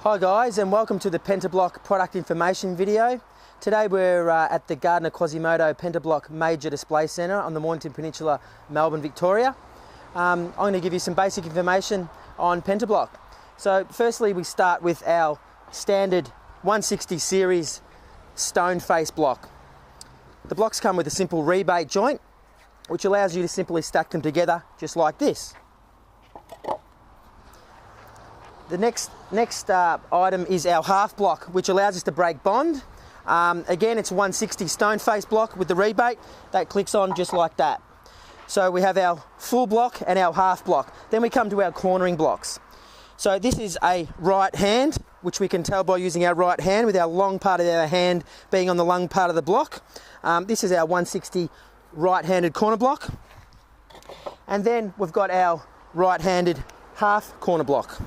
Hi guys, and welcome to the Pentablock product information video. Today we're at the Gardner Quasimodo Pentablock Major Display Centre on the Mornington Peninsula, Melbourne, Victoria. I'm going to give you some basic information on Pentablock. So firstly we start with our standard 160 series stone face block. The blocks come with a simple rebate joint which allows you to simply stack them together just like this. The next item is our half block, which allows us to break bond. Again, it's a 160 stone face block with the rebate that clicks on just like that. So we have our full block and our half block. Then we come to our cornering blocks. So this is a right hand, which we can tell by using our right hand with our long part of our hand being on the long part of the block. This is our 160 right-handed corner block. And then we've got our right-handed half corner block.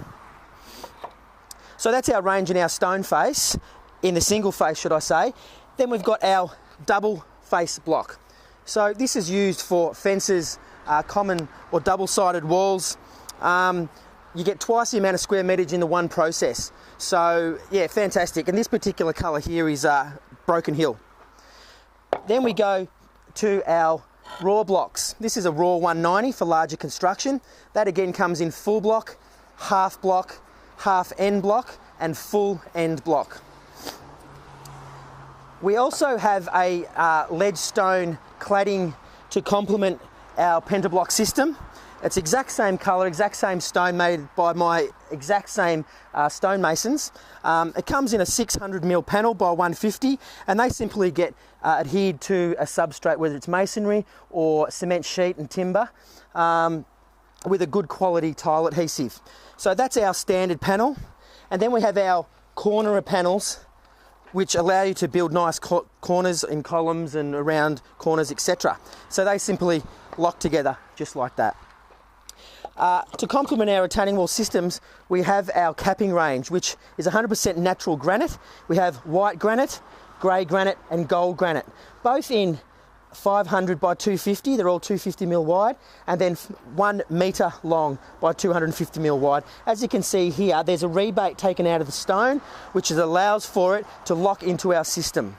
So that's our range in our stone face, in the single face should I say. Then we've got our double face block. So this is used for fences, common or double-sided walls. You get twice the amount of square metage in the one process. So yeah, fantastic. And this particular colour here is Broken Hill. Then we go to our raw blocks. This is a raw 190 for larger construction. That again comes in full block, half end block and full end block. We also have a ledge stone cladding to complement our Pentablock system. It's exact same colour, exact same stone made by my exact same stonemasons. It comes in a 600mm panel by 150 and they simply get adhered to a substrate, whether it's masonry or cement sheet and timber, with a good quality tile adhesive. So that's our standard panel. And then we have our corner panels which allow you to build nice corners in columns and around corners, etc. So they simply lock together just like that. To complement our retaining wall systems, we have our capping range, which is 100% natural granite. We have white granite, grey granite and gold granite, both in 500 by 250, they're all 250mm wide, and then 1 metre long by 250mm wide. As you can see here, there's a rebate taken out of the stone, which allows for it to lock into our system.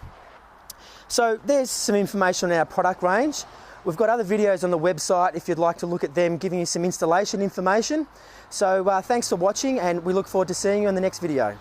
So there's some information on our product range. We've got other videos on the website if you'd like to look at them, giving you some installation information. So thanks for watching and we look forward to seeing you in the next video.